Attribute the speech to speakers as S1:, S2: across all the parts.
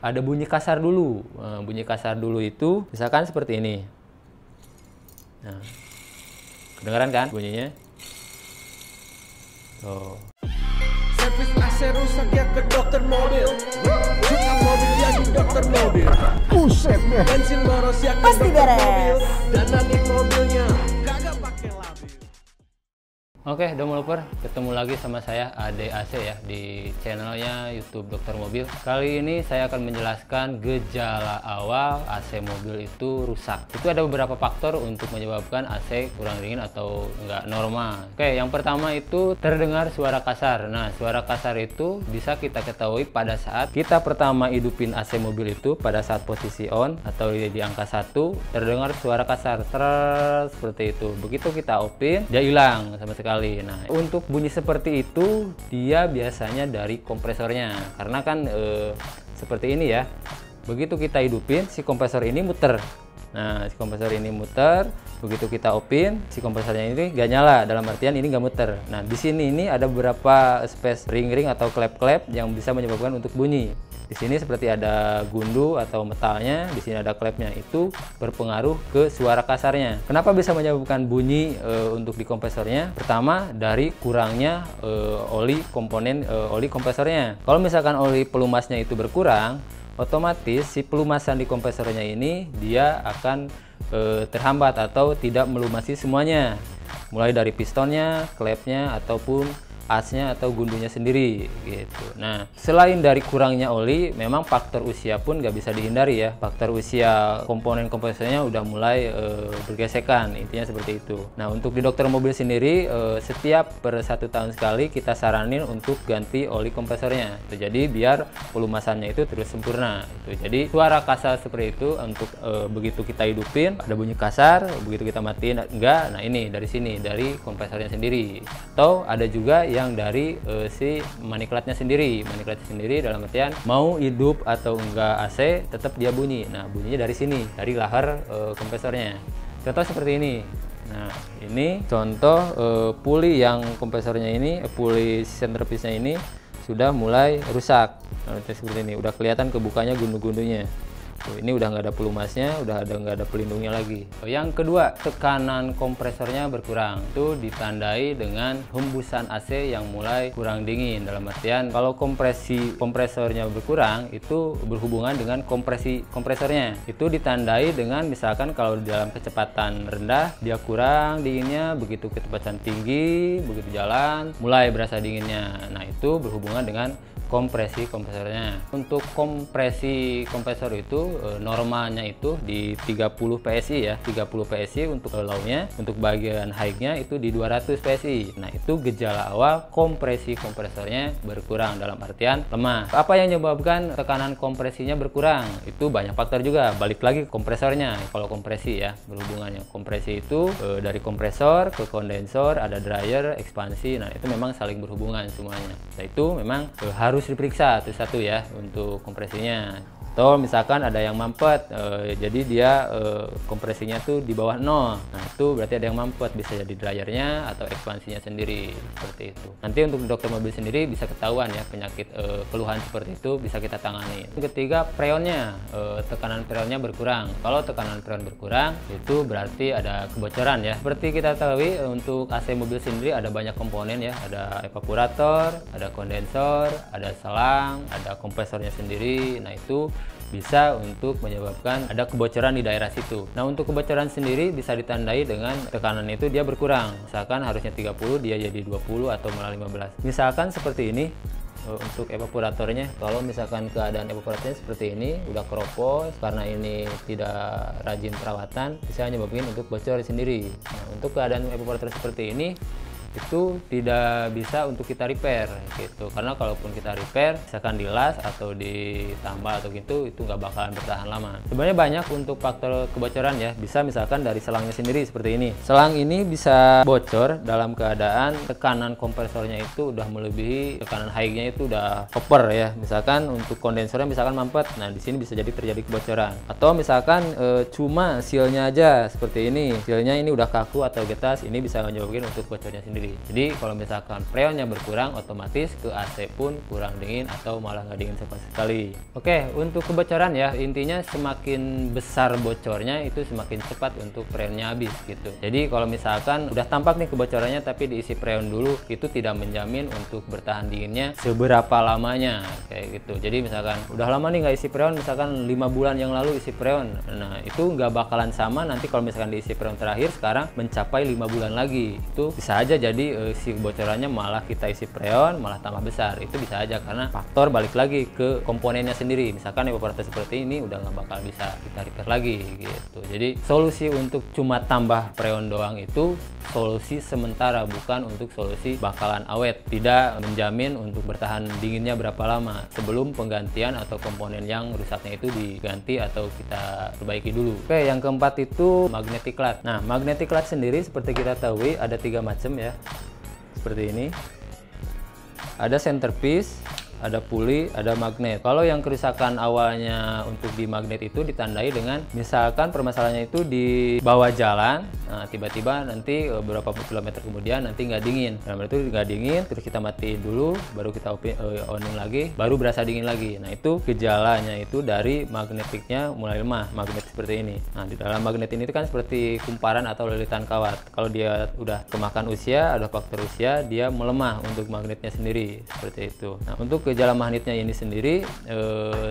S1: ada bunyi kasar dulu. Nah, bunyi kasar dulu itu misalkan seperti ini. Nah, kedengaran kan bunyinya? Tuh.
S2: Servis AC rusak ya ke dokter mobil. Juta mobil jadi dokter mobil. Buset deh. Bensin boros ya ke
S3: Pasti
S2: dokter
S3: beres.
S2: mobil. Dana di mobilnya kagak pakai labil.
S1: Oke, developer, ketemu lagi sama saya Ade AC ya di channelnya YouTube Dokter Mobil. Kali ini saya akan menjelaskan gejala awal AC mobil itu rusak. Itu ada beberapa faktor untuk menyebabkan AC kurang dingin atau nggak normal. Oke, yang pertama itu terdengar suara kasar. Nah, suara kasar itu bisa kita ketahui pada saat kita pertama hidupin AC mobil itu pada saat posisi on atau di angka 1 terdengar suara kasar seperti itu. Begitu kita open, dia hilang sama sekali. Nah, untuk bunyi seperti itu dia biasanya dari kompresornya, karena kan seperti ini ya. Begitu kita hidupin, si kompresor ini muter. Nah, si kompresor ini muter. Begitu kita open, si kompresornya ini gak nyala. Dalam artian ini gak muter. Nah, di sini ini ada beberapa space ring-ring atau klep-klep yang bisa menyebabkan untuk bunyi. Di sini seperti ada gundu atau metalnya, di sini ada klepnya, itu berpengaruh ke suara kasarnya. Kenapa bisa menyebabkan bunyi untuk di kompresornya? Pertama, dari kurangnya oli komponen oli kompresornya. Kalau misalkan oli pelumasnya itu berkurang, otomatis si pelumasan di kompresornya ini dia akan terhambat atau tidak melumasi semuanya, mulai dari pistonnya, klepnya, ataupun asnya atau gundunya sendiri gitu. Nah, selain dari kurangnya oli, memang faktor usia pun nggak bisa dihindari ya. Faktor usia komponen kompresornya udah mulai bergesekan, intinya seperti itu. Nah, untuk di dokter mobil sendiri setiap per 1 tahun sekali kita saranin untuk ganti oli kompresornya. Jadi biar pelumasannya itu terus sempurna. Jadi suara kasar seperti itu untuk begitu kita hidupin ada bunyi kasar, begitu kita matiin enggak. Nah, ini dari sini dari kompresornya sendiri. Atau ada juga yang dari si maniklatnya sendiri. Maniklatnya sendiri dalam artian mau hidup atau enggak AC tetap dia bunyi. Nah, bunyinya dari sini, dari lahar kompresornya. Contoh seperti ini. Nah, ini contoh puli yang kompresornya ini, puli centerpiece-nya ini sudah mulai rusak. Nah, seperti ini, udah kelihatan kebukanya gundu-gundunya. Ini udah nggak ada pelumasnya, udah nggak ada pelindungnya lagi. Yang kedua, tekanan kompresornya berkurang. Itu ditandai dengan hembusan AC yang mulai kurang dingin. Dalam artian kalau kompresornya berkurang, itu berhubungan dengan kompresi kompresornya. Itu ditandai dengan misalkan kalau dalam kecepatan rendah dia kurang dinginnya, begitu kecepatan tinggi, begitu jalan mulai berasa dinginnya. Nah, itu berhubungan dengan kompresi kompresornya. Untuk kompresi kompresor itu normalnya itu di 30 PSI ya, 30 PSI untuk low-nya. Untuk bagian high-nya itu di 200 PSI. Nah, itu gejala awal kompresi kompresornya berkurang, dalam artian lemah. Apa yang menyebabkan tekanan kompresinya berkurang? Itu banyak faktor juga. Balik lagi ke kompresornya. Kalau kompresi ya, berhubungannya. Kompresi itu dari kompresor ke kondensor, ada dryer, ekspansi. Nah, itu memang saling berhubungan semuanya. Nah, itu memang harus diperiksa satu-satu ya untuk kompresinya. Atau misalkan ada yang mampet, jadi dia kompresinya tuh di bawah 0. Nah, itu berarti ada yang mampet, bisa jadi dryernya atau ekspansinya sendiri, seperti itu. Nanti untuk dokter mobil sendiri bisa ketahuan ya penyakit keluhan seperti itu bisa kita tangani. Yang ketiga, freonnya, tekanan freonnya berkurang. Kalau tekanan freon berkurang, itu berarti ada kebocoran ya. Seperti kita ketahui untuk AC mobil sendiri ada banyak komponen ya, ada evaporator, ada kondensor, ada selang, ada kompresornya sendiri. Nah, itu bisa untuk menyebabkan ada kebocoran di daerah situ. Nah, untuk kebocoran sendiri bisa ditandai dengan tekanan itu dia berkurang. Misalkan harusnya 30 dia jadi 20 atau malah 15. Misalkan seperti ini untuk evaporatornya. Kalau misalkan keadaan evaporatornya seperti ini udah keropos karena ini tidak rajin perawatan, bisa menyebabkan untuk bocor sendiri. Nah, untuk keadaan evaporator seperti ini itu tidak bisa untuk kita repair gitu, karena kalaupun kita repair misalkan dilas atau ditambal atau gitu, itu nggak bakalan bertahan lama. Sebenarnya banyak untuk faktor kebocoran ya, bisa misalkan dari selangnya sendiri seperti ini. Selang ini bisa bocor dalam keadaan tekanan kompresornya itu udah melebihi tekanan high-nya, itu udah over ya. Misalkan untuk kondensornya misalkan mampet, nah di sini bisa jadi terjadi kebocoran. Atau misalkan cuma sealnya aja seperti ini, sealnya ini udah kaku atau getas, ini bisa menyebabkan untuk bocornya sendiri. sendiri. Jadi kalau misalkan freonnya berkurang, otomatis ke AC pun kurang dingin atau malah nggak dingin sama sekali. Oke, untuk kebocoran ya, intinya semakin besar bocornya itu semakin cepat untuk freonnya habis gitu. Jadi kalau misalkan udah tampak nih kebocorannya tapi diisi freon dulu, itu tidak menjamin untuk bertahan dinginnya seberapa lamanya kayak gitu. Jadi misalkan udah lama nih nggak isi freon, misalkan 5 bulan yang lalu isi freon, nah itu nggak bakalan sama nanti kalau misalkan diisi freon terakhir sekarang mencapai 5 bulan lagi. Itu bisa aja jadi si bocorannya malah kita isi freon malah tambah besar. Itu bisa aja karena faktor balik lagi ke komponennya sendiri. Misalkan evaporator seperti ini udah nggak bakal bisa kita repair lagi gitu. Jadi solusi untuk cuma tambah freon doang itu solusi sementara, bukan untuk solusi bakalan awet. Tidak menjamin untuk bertahan dinginnya berapa lama sebelum penggantian atau komponen yang rusaknya itu diganti atau kita perbaiki dulu. Oke, yang keempat itu magnetic clutch. Nah, magnetic clutch sendiri seperti kita tahu ada 3 macam ya, seperti ini. Ada centerpiece, ada puli, ada magnet. Kalau yang kerusakan awalnya untuk di magnet itu ditandai dengan misalkan permasalahannya itu di bawah jalan, nah tiba-tiba nanti beberapa kilometer kemudian nanti nggak dingin. Nah itu nggak dingin, terus kita matiin dulu, baru kita onin lagi, baru berasa dingin lagi. Nah itu gejalanya itu dari magnetiknya mulai lemah, magnet seperti ini. Nah di dalam magnet ini kan seperti kumparan atau lilitan kawat. Kalau dia udah kemakan usia, ada faktor usia, dia melemah untuk magnetnya sendiri seperti itu. Nah untuk gejala magnetnya ini sendiri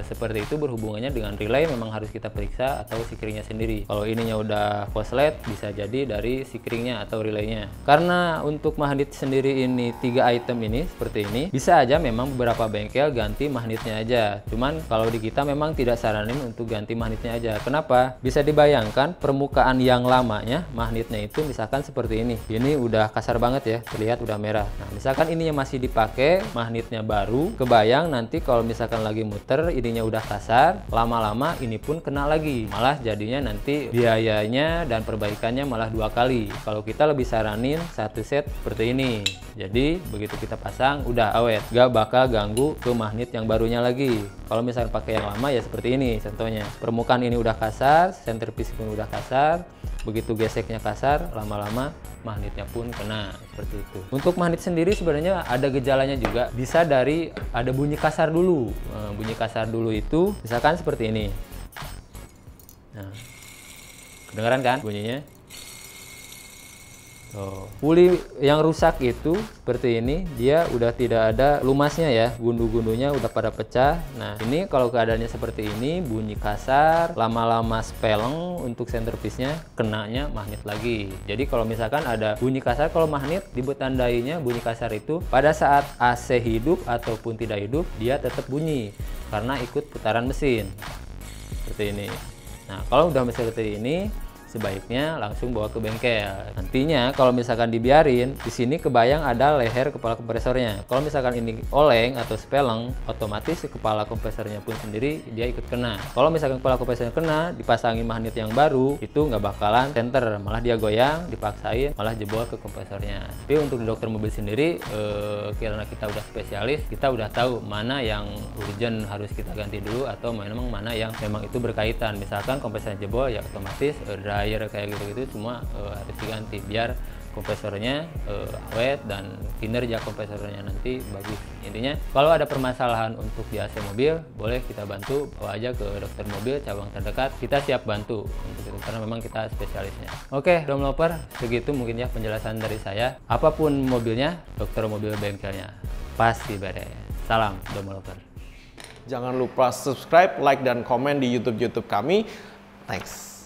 S1: seperti itu berhubungannya dengan relay, memang harus kita periksa atau sikringnya sendiri. Kalau ininya udah korslet bisa jadi dari sikringnya atau relaynya. Karena untuk magnet sendiri ini 3 item ini seperti ini, bisa aja memang beberapa bengkel ganti magnetnya aja. Cuman kalau di kita memang tidak saranin untuk ganti magnetnya aja. Kenapa? Bisa dibayangkan permukaan yang lamanya magnetnya itu misalkan seperti ini. Ini udah kasar banget ya, terlihat udah merah. Nah misalkan ini yang masih dipakai, magnetnya baru, kebayang nanti kalau misalkan lagi muter ininya udah kasar, lama-lama ini pun kena lagi, malah jadinya nanti biayanya dan perbaikannya malah 2 kali. Kalau kita lebih saranin 1 set seperti ini, jadi begitu kita pasang udah awet, gak bakal ganggu ke magnet yang barunya lagi. Kalau misalkan pakai yang lama ya seperti ini contohnya, permukaan ini udah kasar, centerpiece pun udah kasar, begitu geseknya kasar, lama-lama magnetnya pun kena seperti itu. Untuk magnet sendiri sebenarnya ada gejalanya juga, bisa dari ada bunyi kasar dulu. Bunyi kasar dulu itu misalkan seperti ini. Nah, kedengaran kan bunyinya? Puli yang rusak itu seperti ini, dia udah tidak ada lumasnya ya, gundu-gundunya udah pada pecah. Nah ini kalau keadaannya seperti ini, bunyi kasar, lama-lama speleng untuk centerpiece-nya, kenanya magnet lagi. Jadi kalau misalkan ada bunyi kasar, kalau magnet ditandainya bunyi kasar itu pada saat AC hidup ataupun tidak hidup, dia tetap bunyi karena ikut putaran mesin seperti ini. Nah kalau udah mesin seperti ini, sebaiknya langsung bawa ke bengkel. Nantinya kalau misalkan dibiarin, di sini kebayang ada leher kepala kompresornya. Kalau misalkan ini oleng atau speleng, otomatis kepala kompresornya pun sendiri dia ikut kena. Kalau misalkan kepala kompresornya kena, dipasangin magnet yang baru, itu nggak bakalan center, malah dia goyang, dipaksain, malah jebol ke kompresornya. Tapi untuk di dokter mobil sendiri, karena kita udah spesialis, kita udah tahu mana yang urgent harus kita ganti dulu atau memang mana yang memang itu berkaitan. Misalkan kompresornya jebol, ya otomatis dryer kayak gitu-gitu semua harus diganti biar kompresornya awet dan kinerja kompresornya nanti bagus. Intinya kalau ada permasalahan untuk di AC mobil, boleh kita bantu, bawa aja ke dokter mobil cabang terdekat, kita siap bantu untuk itu karena memang kita spesialisnya. Oke developer, segitu mungkin ya penjelasan dari saya. Apapun mobilnya, dokter mobil bengkelnya pasti beres. Salam developer.
S3: Jangan lupa subscribe, like, dan komen di YouTube kami. Thanks.